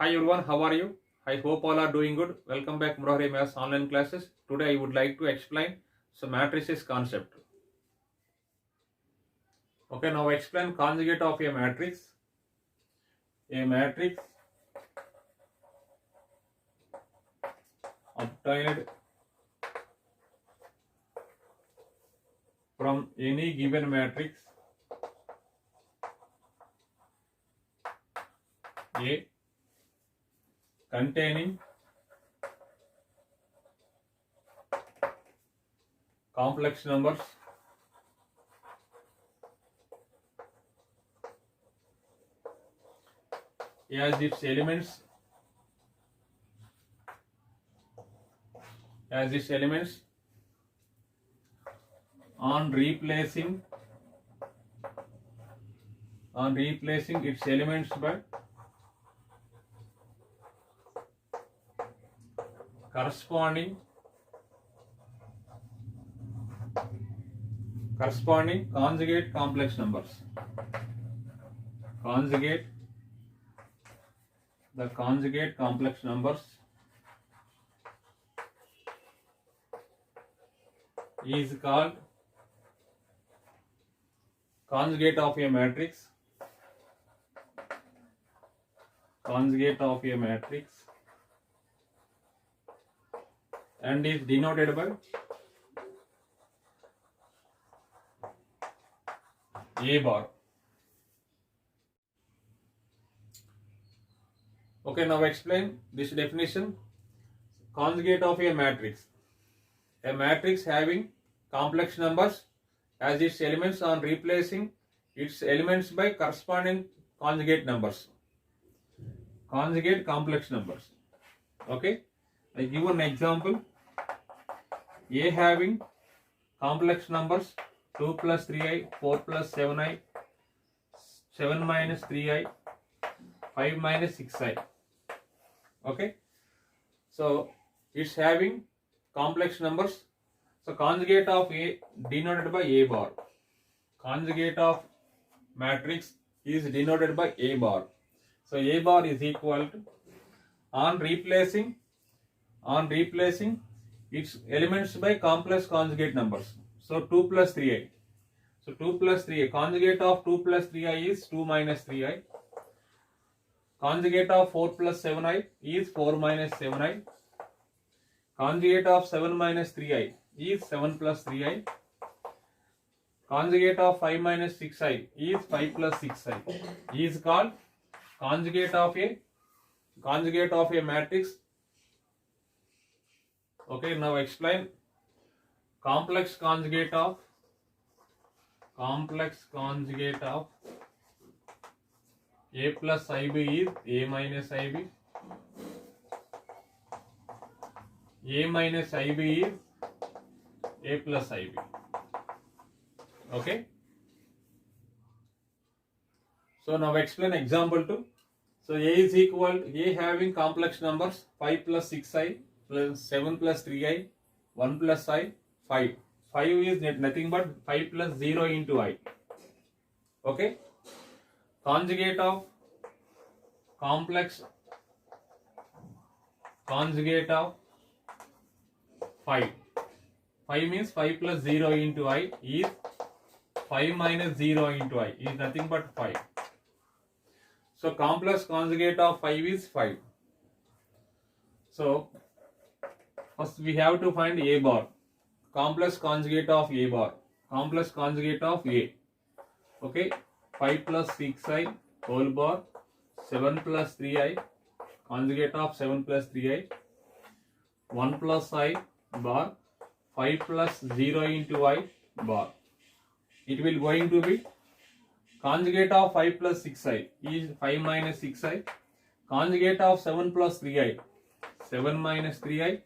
Hi everyone, how are you? I hope all are doing good. Welcome back Murari Maths online classes. Today I would like to explain some matrices concept. Okay, now explain conjugate of a matrix. A matrix obtained from any given matrix A containing complex numbers as its elements on replacing its elements by corresponding conjugate complex numbers. The conjugate complex numbers is called conjugate of a matrix. And is denoted by A bar. Okay, now explain this definition. Conjugate of a matrix. A matrix having complex numbers as its elements on replacing its elements by corresponding conjugate numbers. Conjugate complex numbers. Okay, I give an example. A having complex numbers 2 plus 3i, 4 plus 7i, 7 minus 3i, 5 minus 6i. Okay, so it's having complex numbers. So conjugate of A denoted by A bar. Conjugate of matrix is denoted by A bar. So A bar is equal to on replacing its elements by complex conjugate numbers. So 2 plus 3i. So 2 plus 3i. Conjugate of 2 plus 3i is 2 minus 3i. Conjugate of 4 plus 7i is 4 minus 7i. Conjugate of 7 minus 3i is 7 plus 3i. Conjugate of 5 minus 6i is 5 plus 6i. Is called conjugate of a matrix. Okay, now explain complex conjugate of A plus IB is A minus IB. A minus IB is A plus IB. Okay. So now explain example 2. So A is equal to A having complex numbers 5 plus 6i plus 7 plus 3i, 1 plus I, 5. 5 is nothing but 5 plus 0 into I. Okay. Conjugate of 5 means 5 plus 0 into I is 5 minus 0 into I is nothing but 5. So complex conjugate of 5 is 5. So first we have to find A bar. Complex conjugate of A bar. Complex conjugate of A. Okay. 5 plus 6i whole bar. 7 plus 3i. Conjugate of 7 plus 3i. 1 plus I bar. 5 plus 0 into I bar. It will going to be conjugate of 5 plus 6i is 5 minus 6i. Conjugate of 7 plus 3i, 7 minus 3i.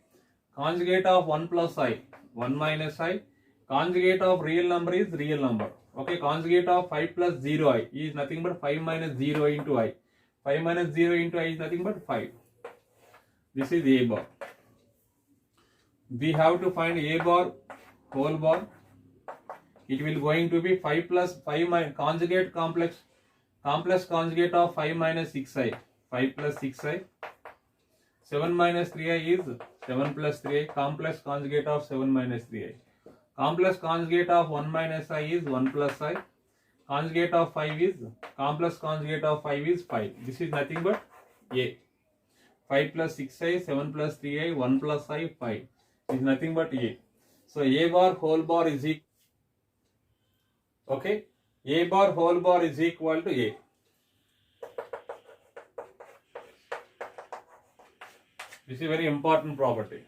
Conjugate of 1 plus I, 1 minus I. Conjugate of real number is real number. Okay, conjugate of 5 plus 0i is nothing but 5 minus 0 into I. 5 minus 0 into I is nothing but 5. This is A bar. We have to find A bar whole bar. It will going to be 5 plus 5 conjugate complex conjugate of 5 minus 6i. 5 plus 6i. 7 minus 3i is 7 plus 3i. Complex conjugate of 7 minus 3i. Complex conjugate of 1 minus i is 1 plus i. Conjugate of 5 is, complex conjugate of 5 is 5. This is nothing but a. 5 plus 6i, 7 plus 3i, 1 plus I, 5. Is nothing but a. So a bar whole bar is equal. Okay, a bar whole bar is equal to a. This is a very important property.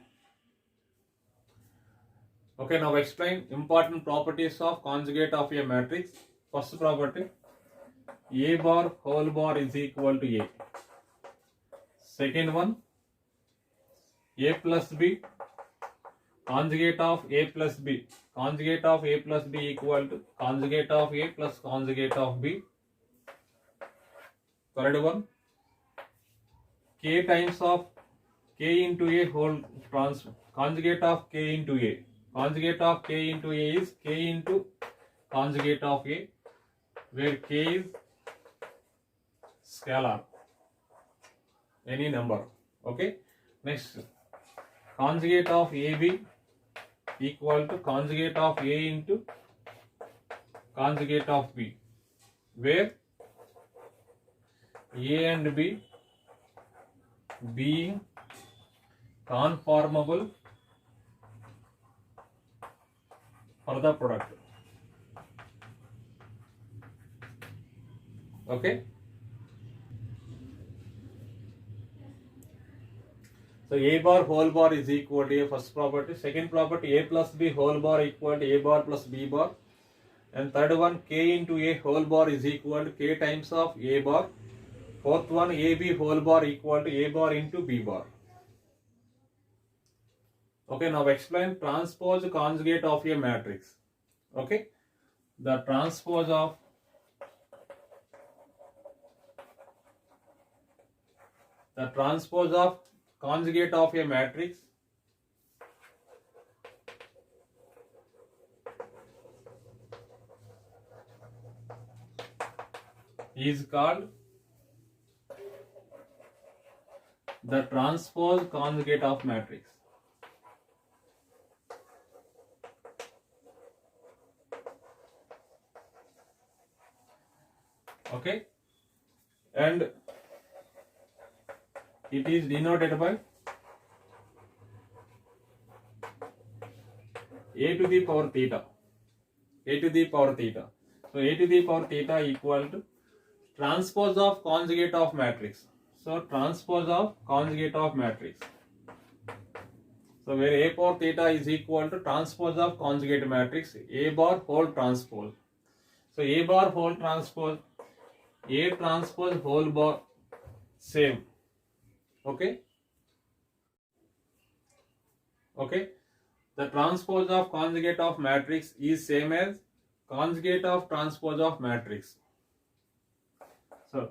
Okay, now explain important properties of conjugate of a matrix. First property, a bar whole bar is equal to a. Second one, a plus b, conjugate of a plus b. Conjugate of a plus b equal to conjugate of a plus conjugate of b. Third one, k times of k into a whole conjugate of k into a. Conjugate of k into a is k into conjugate of a, where k is scalar, any number. Okay, next, conjugate of ab equal to conjugate of a into conjugate of b, where a and b being conformable for the product. Okay, so a bar whole bar is equal to a, first property. Second property, a plus b whole bar equal to a bar plus b bar. And third one, k into a whole bar is equal to k times of a bar. Fourth one, ab whole bar equal to a bar into b bar. Okay, now explain transpose conjugate of a matrix. Okay, the transpose of conjugate of a matrix is called the transpose conjugate of matrix. Okay, and it is denoted by a to the power theta. A to the power theta. So a to the power theta equal to transpose of conjugate of matrix. So transpose of conjugate of matrix. So where a power theta is equal to transpose of conjugate matrix, a bar whole transpose. So a bar whole transpose, a transpose whole bar, same. Okay. Okay. The transpose of conjugate of matrix is same as conjugate of transpose of matrix. So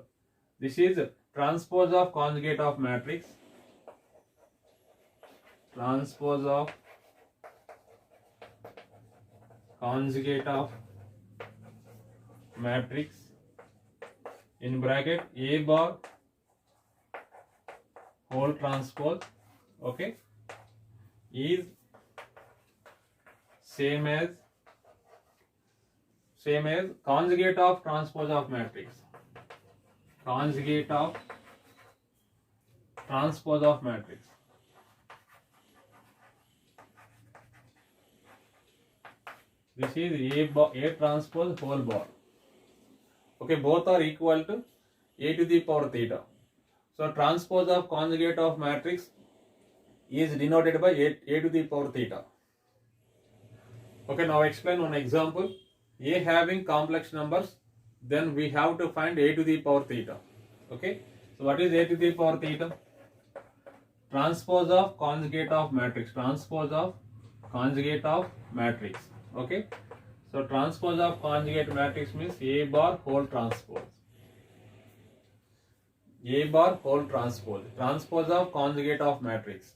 this is transpose of conjugate of matrix. Transpose of conjugate of matrix in bracket a bar whole transpose, okay, is same as conjugate of transpose of matrix. Conjugate of transpose of matrix. This is a transpose whole bar. Okay, both are equal to a to the power theta. So transpose of conjugate of matrix is denoted by a to the power theta. Okay, now explain one example. A having complex numbers, then we have to find a to the power theta. Okay, so what is a to the power theta? Transpose of conjugate of matrix. Transpose of conjugate of matrix. Okay, so transpose of conjugate matrix means a bar whole transpose. A bar whole transpose. Transpose of conjugate of matrix.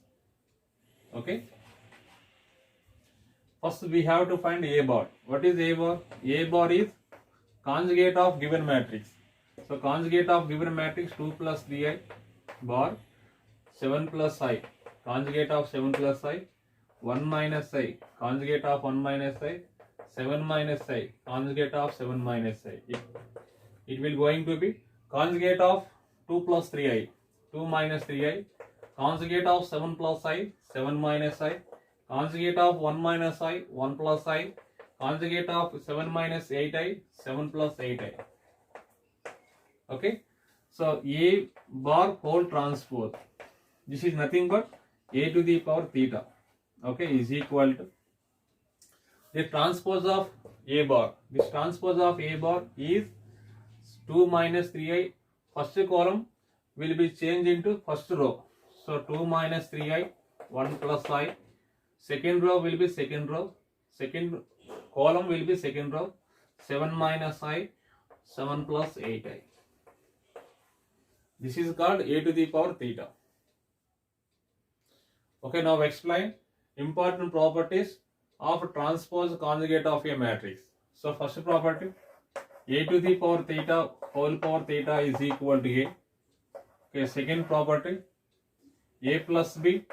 Okay. First we have to find a bar. What is a bar? A bar is conjugate of given matrix. So conjugate of given matrix 2 plus 3i bar 7 plus I, conjugate of 7 plus I, 1 minus I, conjugate of 1 minus I, 7 minus I, conjugate of 7 minus I. It will going to be conjugate of 2 plus 3i, 2 minus 3i, conjugate of 7 plus I, 7 minus I, conjugate of 1 minus I, 1 plus I, conjugate of 7 minus 8i, 7 plus 8i. Okay, so A bar whole transpose, this is nothing but a to the power theta, okay, is equal to the transpose of A bar. This transpose of A bar is 2 minus 3i. First column will be changed into first row. So 2 minus 3i, 1 plus I. Second row will be second row. Second column will be second row. 7 minus I, 7 plus 8i. This is called a to the power theta. Okay, now explain important properties of transpose conjugate of a matrix. So first property, a to the power theta whole power theta is equal to a. Okay, second property, a plus b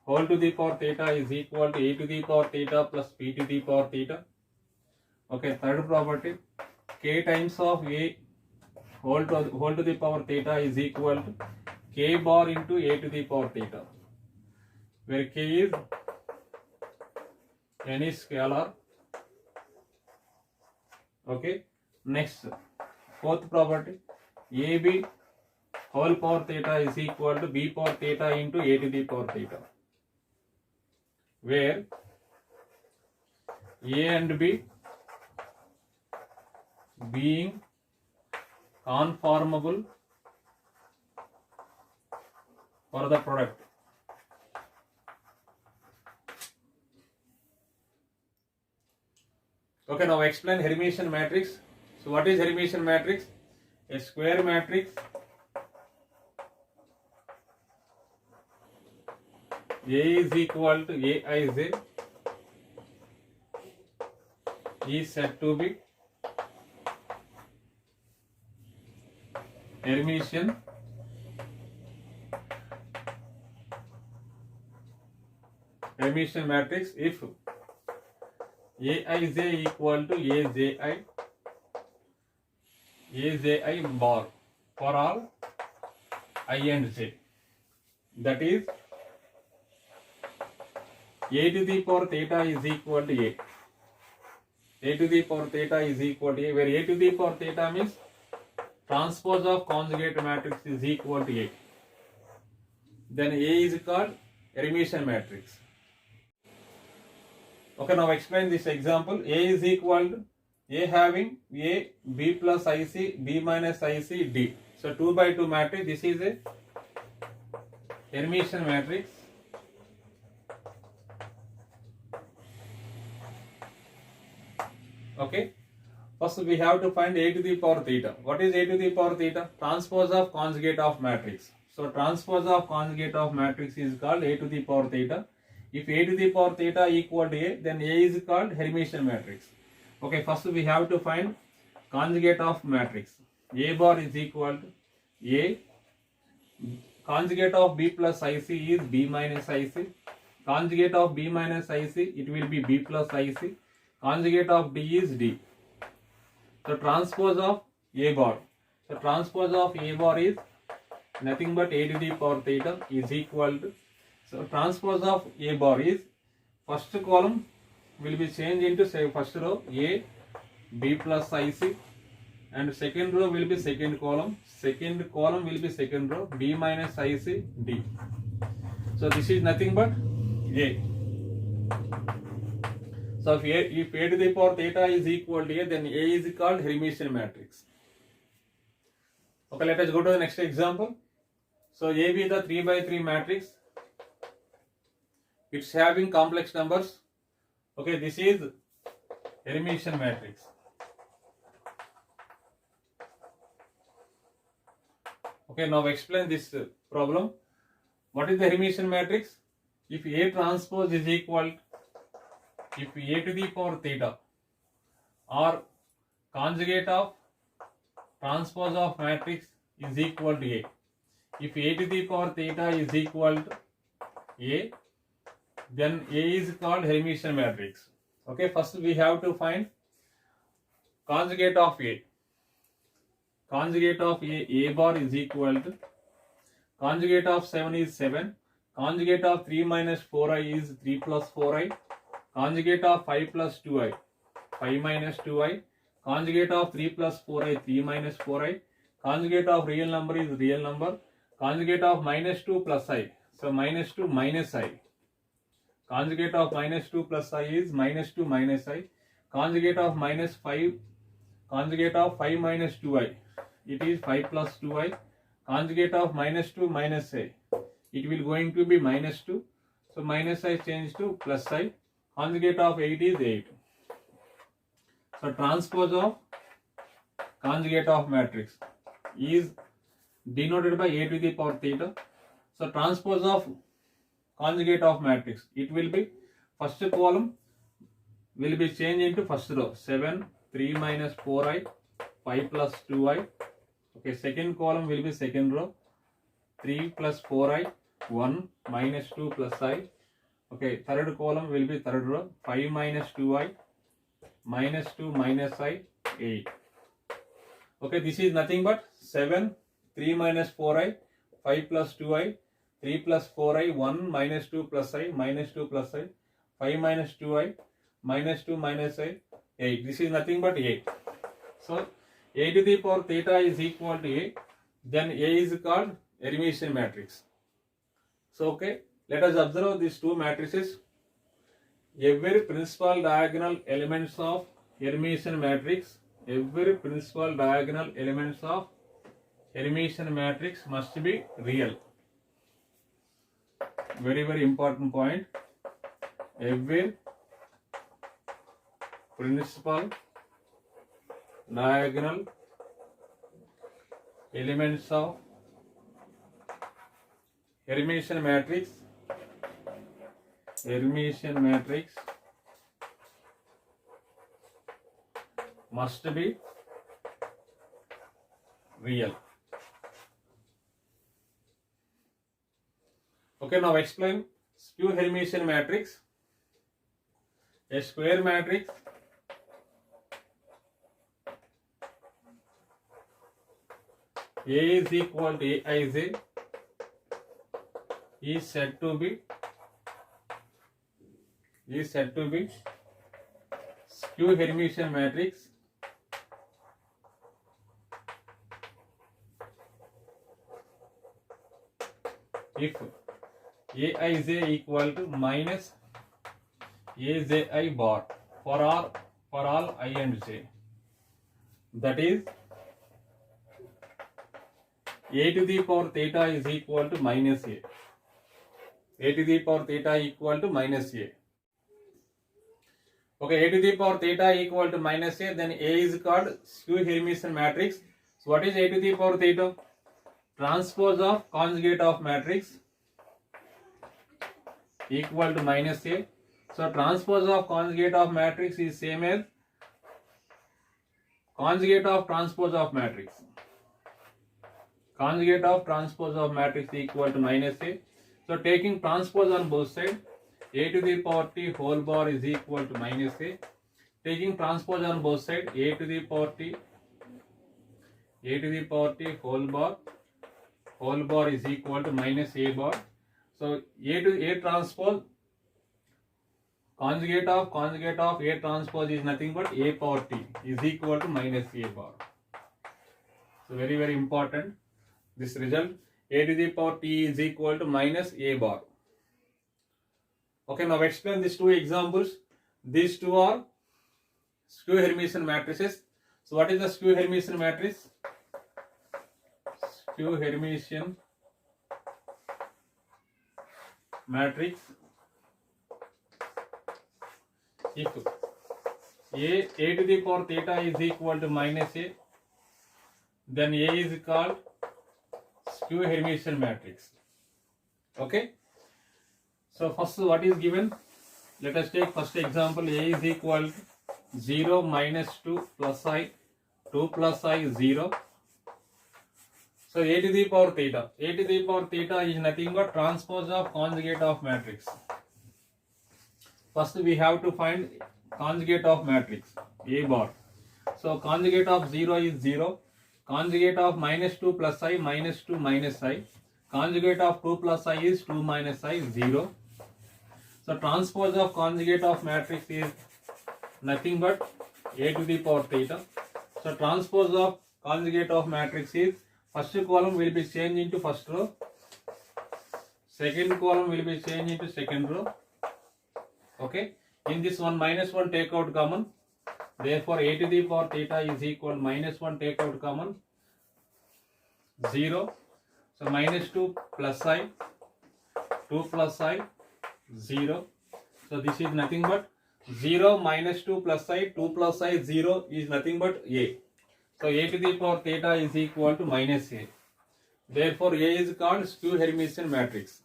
whole to the power theta is equal to a to the power theta plus b to the power theta. Okay, third property, k times of a whole to the power theta is equal to k bar into a to the power theta, where k is any scalar. Okay, next fourth property, ab whole power theta is equal to b power theta into a to the power theta, where a and b being conformable for the product. Okay, now explain Hermitian matrix. So what is Hermitian matrix? A square matrix A is equal to Aij is said to be Hermitian matrix if Aij equal to Aji bar for all I and j. That is a to the power theta is equal to a. A to the power theta is equal to a, where a to the power theta means transpose of conjugate matrix is equal to a. Then A is called Hermitian matrix. Okay, now explain this example. A is equal to A having A, B plus IC, B minus IC, D. So 2 by 2 matrix. This is a Hermitian matrix. Okay. First we have to find a to the power theta. What is a to the power theta? Transpose of conjugate of matrix. So transpose of conjugate of matrix is called a to the power theta. If a to the power theta equal to a, then a is called Hermitian matrix. Okay, first we have to find conjugate of matrix. A bar is equal to A. Conjugate of B plus IC is B minus IC. Conjugate of B minus IC, it will be B plus IC. Conjugate of D is D. So transpose of A bar. So transpose of A bar is nothing but a to the power theta is equal to. So transpose of A bar is first column will be changed into say first row A, B plus IC, and second row will be second column. Second column will be second row B minus IC, D. So this is nothing but A. So if a to the power theta is equal to a, then A is called Hermitian matrix. Okay, let us go to the next example. So AB is the 3 by 3 matrix. It's having complex numbers. Okay, this is Hermitian matrix. Okay, now explain this problem. What is the Hermitian matrix? If A transpose is equal, if A to the power theta or conjugate of transpose of matrix is equal to A. If A to the power theta is equal to A, then A is called Hermitian matrix. Okay, first we have to find conjugate of A. Conjugate of A bar is equal to conjugate of 7 is 7. Conjugate of 3 minus 4i is 3 plus 4i. Conjugate of 5 plus 2i, 5 minus 2i. Conjugate of 3 plus 4i, 3 minus 4i. Conjugate of real number is real number. Conjugate of minus 2 plus i, so minus 2 minus i. Conjugate of minus 2 plus i is minus 2 minus i. Conjugate of minus 5, conjugate of 5 minus 2i, it is 5 plus 2i. Conjugate of minus 2 minus i, it will going to be minus 2. So minus I change to plus I. Conjugate of 8 is 8. So transpose of conjugate of matrix is denoted by A to the power theta. So transpose of conjugate of matrix, it will be first column will be changed into first row. 7, 3 minus 4i, 5 plus 2i. Okay, second column will be second row. 3 plus 4i, 1 minus 2 plus i. Okay, third column will be third row. 5 minus 2i, minus 2 minus i, 8. Okay, this is nothing but 7, 3 minus 4i, 5 plus 2i, 3 plus 4i, 1 minus 2 plus i, minus 2 plus i, 5 minus 2i, minus 2 minus i, 8. This is nothing but 8. So A to the power theta is equal to A. Then A is called Hermitian matrix. So okay, let us observe these two matrices. Every principal diagonal elements of Hermitian matrix, every principal diagonal elements of Hermitian matrix must be real. Very, very important point. Every principal diagonal elements of Hermitian matrix must be real. Okay, now explain skew Hermitian matrix. A square matrix A is equal to Aij is said to be skew Hermitian matrix if Aij equal to minus Aji bar for all I and j. That is A to the power theta is equal to minus A. A to the power theta equal to minus A. Okay, A to the power theta equal to minus A, then A is called skew Hermitian matrix. So what is A to the power theta? Transpose of conjugate of matrix equal to minus A. So transpose of conjugate of matrix is same as conjugate of transpose of matrix. Conjugate of transpose of matrix equal to minus A. So taking transpose on both sides, A to the power t whole bar is equal to minus A. Taking transpose on both sides, A to the power t whole bar is equal to minus A bar. So A to A transpose conjugate of A transpose is nothing but A power t is equal to minus A bar. So very, very important this result. A to the power t is equal to minus A bar. Okay, now explain these two examples. These two are skew Hermitian matrices. So what is the skew Hermitian matrix? Skew Hermitian matrix if A to the power theta is equal to minus A, then A is called skew Hermitian matrix. Okay, so first what is given? Let us take first example. A is equal to 0 minus 2 plus I, 2 plus I is 0. So a to the power theta. A to the power theta is nothing but transpose of conjugate of matrix. First we have to find conjugate of matrix A bar. So conjugate of 0 is 0. Conjugate of minus 2 plus I minus 2 minus I. Conjugate of 2 plus I is 2 minus I 0. So transpose of conjugate of matrix is nothing but A to the power theta. So transpose of conjugate of matrix is first column will be changed into first row. Second column will be changed into second row. Okay. In this one minus 1 take out common. Therefore A to the power theta is equal minus 1 take out common 0. So minus 2 plus I 2 plus I 0. So this is nothing but 0 minus 2 plus I 2 plus I 0 is nothing but A. So A to the power theta is equal to minus A. Therefore A is called skew Hermitian matrix.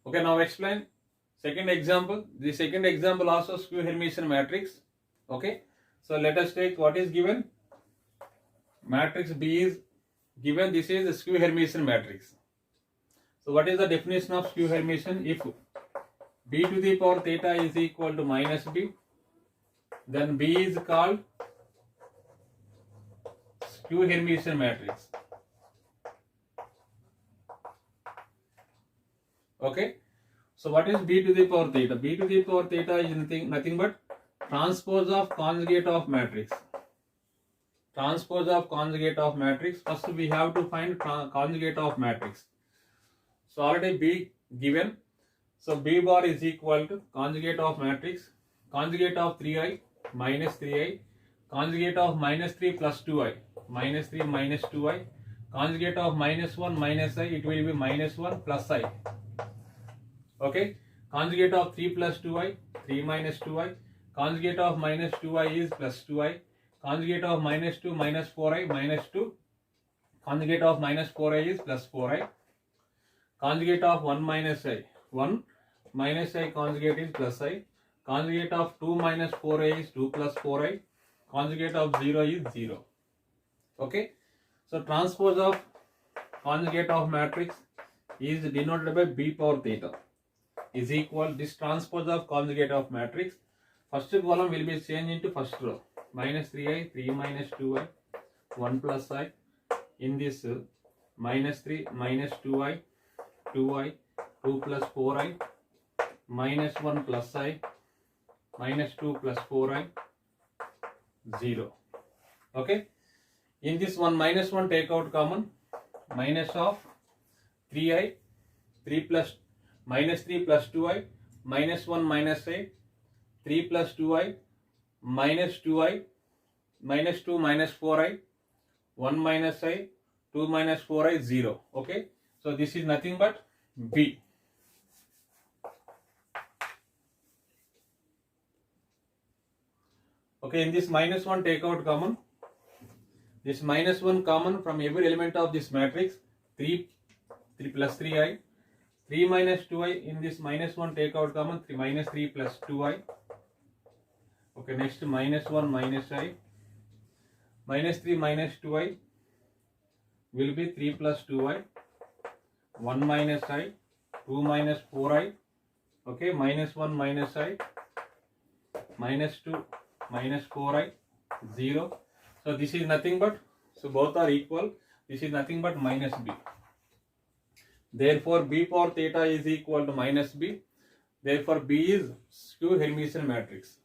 Okay, now explain second example. The second example also skew Hermitian matrix. Okay, so let us take what is given. Matrix B is given. This is the skew Hermitian matrix. So what is the definition of skew Hermitian? If B to the power theta is equal to minus B, then B is called skew Hermitian matrix. Okay, so what is B to the power theta? B to the power theta is nothing but transpose of conjugate of matrix. Transpose of conjugate of matrix. First we have to find conjugate of matrix. So already B given. So B bar is equal to conjugate of matrix. Conjugate of 3i minus 3i. Conjugate of minus 3 plus 2i. Minus 3 minus 2i. Conjugate of minus 1 minus I. It will be minus 1 plus I. Okay. Conjugate of 3 plus 2i. 3 minus 2i. Conjugate of minus 2i is plus 2i. Conjugate of minus 2 minus 4i minus 2. Conjugate of minus 4i is plus 4i. Conjugate of 1 minus I. 1 minus I conjugate is plus I. Conjugate of 2 minus 4i is 2 plus 4i. Conjugate of 0 is 0. Okay. So transpose of conjugate of matrix is denoted by B power theta is equal this transpose of conjugate of matrix. First column will be changed into first row. Minus 3i, 3 minus 2i, 1 plus I. In this minus 3 minus 2i, 2i, 2 plus 4i, minus 1 plus I, minus 2 plus 4i, 0. Okay. In this one minus 1 take out common. Minus of 3i, 3 plus minus 3 plus 2i, minus 1 minus I, 3 plus 2i, minus 2i, minus 2 minus 4i, 1 minus I, 2 minus 4i, 0. Okay. So this is nothing but B. Okay, in this minus 1 take out common. This minus 1 common from every element of this matrix. 3 plus 3i. 3 minus 2i. In this minus 1 take out common. Minus 3 plus 2i. Okay, next minus 1 minus I. Minus 3 minus 2i will be 3 plus 2i. 1 minus I. 2 minus 4i. Okay, minus 1 minus I. Minus 2 minus 4i. 0. So this is nothing but, so both are equal. This is nothing but minus B. Therefore B power theta is equal to minus B. Therefore B is skew Hermitian matrix.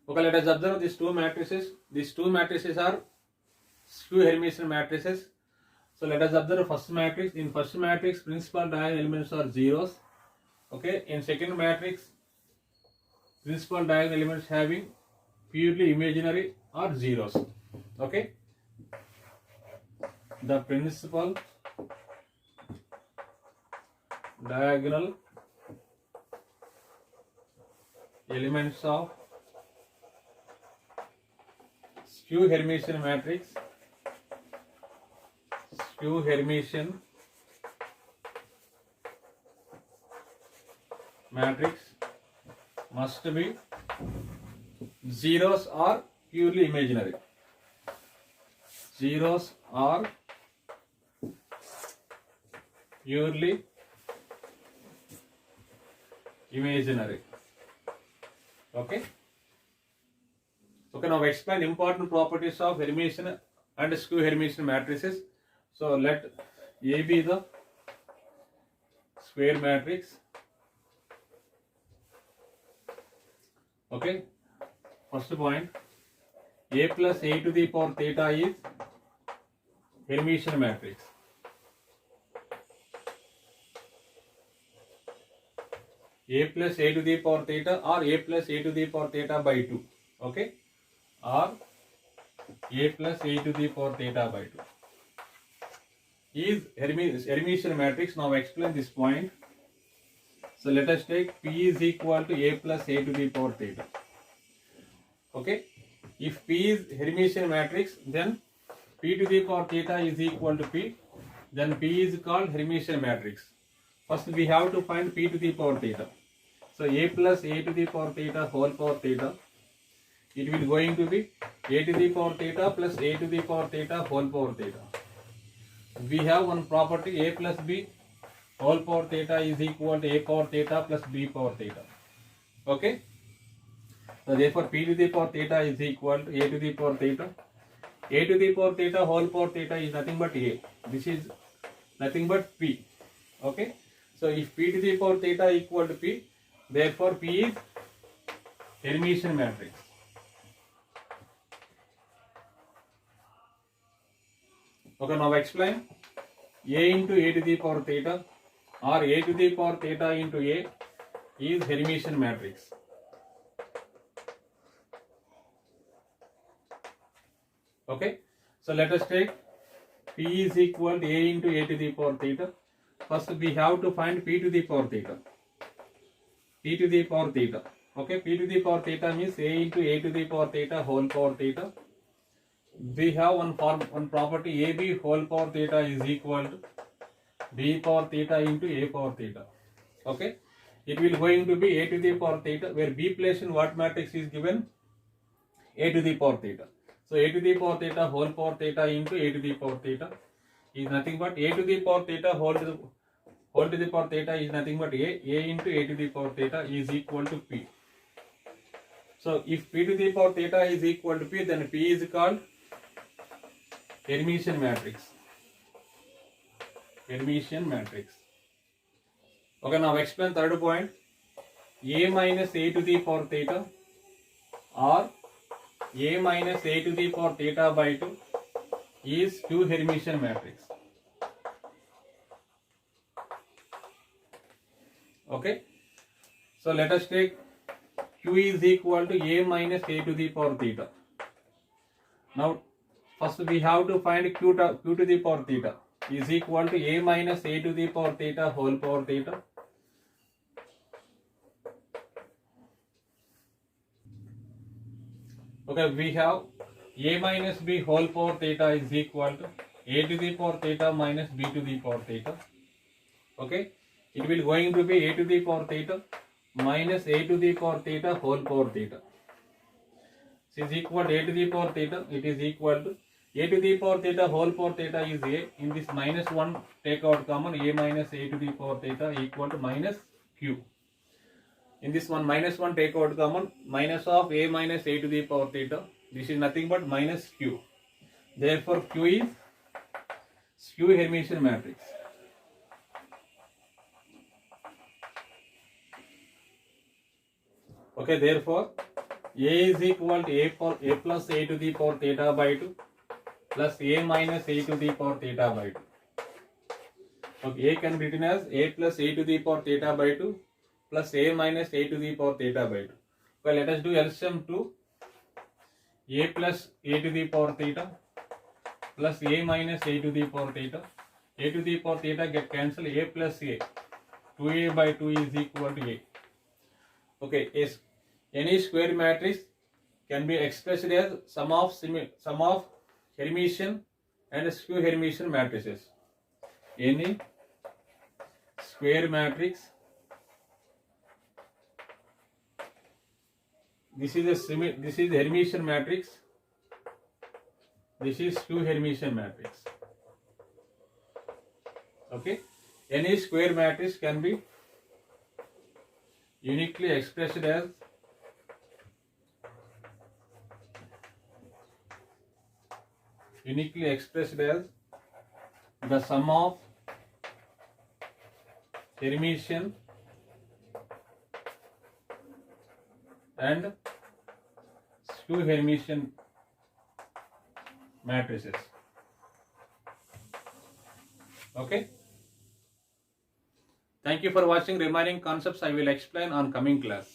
Okay, let us observe these two matrices. These two matrices are skew Hermitian matrices. So let us observe first matrix. In first matrix, principal diagonal elements are zeros. Okay, in second matrix, principal diagonal elements having purely imaginary or zeros. Okay, the principal diagonal elements of skew Hermitian matrix, skew Hermitian matrix must be zeros or purely imaginary. zeros are purely imaginary. Okay. Okay, now explain important properties of Hermitian and skew Hermitian matrices. So let A be the square matrix. Okay. First point, A plus A to the power theta is Hermitian matrix. A plus A to the power theta or A plus A to the power theta by 2. Okay. Or A plus A to the power theta by 2 is Hermitian matrix. Now explain this point. So let us take P is equal to A plus A to the power theta. Okay. If P is Hermitian matrix, then P to the power theta is equal to P. Then P is called Hermitian matrix. First we have to find P to the power theta. So A plus A to the power theta whole power theta. It will going to be A to the power theta plus A to the power theta whole power theta. We have one property, A plus B whole power theta is equal to A power theta plus B power theta. Okay. So therefore P to the power theta is equal to A to the power theta. A to the power theta whole power theta is nothing but A. This is nothing but P. Okay. So if P to the power theta equal to P, therefore P is Hermitian matrix. Okay, now explain. A into A to the power theta or A to the power theta into A is Hermitian matrix. Okay, so let us take P is equal to A into A to the power theta. First we have to find P to the power theta. P to the power theta. Okay, P to the power theta means A into A to the power theta whole power theta. We have one property, AB whole power theta is equal to B power theta into A power theta. Okay, it will going to be A to the power theta, where B placed in what matrix is given? A to the power theta. So A to the power theta whole power theta into A to the power theta is nothing but A to the power theta whole to the power theta is nothing but A into A to the power theta is equal to P. So if P to the power theta is equal to P, then P is called Hermitian matrix. Hermitian matrix. Okay, now explain third point. A minus A to the power theta or A minus A to the power theta by 2 is skew Hermitian matrix. Okay, so let us take Q is equal to A minus A to the power theta. Now first we have to find Q to the power theta is equal to A minus A to the power theta whole power theta. Okay, we have A minus B whole power theta is equal to A to the power theta minus B to the power theta. Okay, it will going to be A to the power theta minus A to the power theta whole power theta. This is equal to A to the power theta. It is equal to A to the power theta whole power theta is A. In this minus 1 take out common, A minus A to the power theta equal to minus Q. In this one minus 1 take out common, minus of A minus A to the power theta. This is nothing but minus Q. Therefore Q is skew Hermitian matrix. Okay, therefore A is equal to A plus A to the power theta by 2 plus A minus A to the power theta by 2. Okay, A can be written as A plus A to the power theta by 2 plus A minus A to the power theta by 2. Well, let us do LCM to A plus A to the power theta plus A minus A to the power theta. A to the power theta get cancelled. A plus A. 2A by 2 is equal to A. Okay, yes. Any square matrix can be expressed as sum of Hermitian and skew Hermitian matrices. Any square matrix, this is Hermitian matrix. This is skew Hermitian matrix. Okay. Any square matrix can be uniquely expressed as the sum of Hermitian and skew Hermitian matrices. Okay. Thank you for watching. Remaining concepts I will explain on coming class.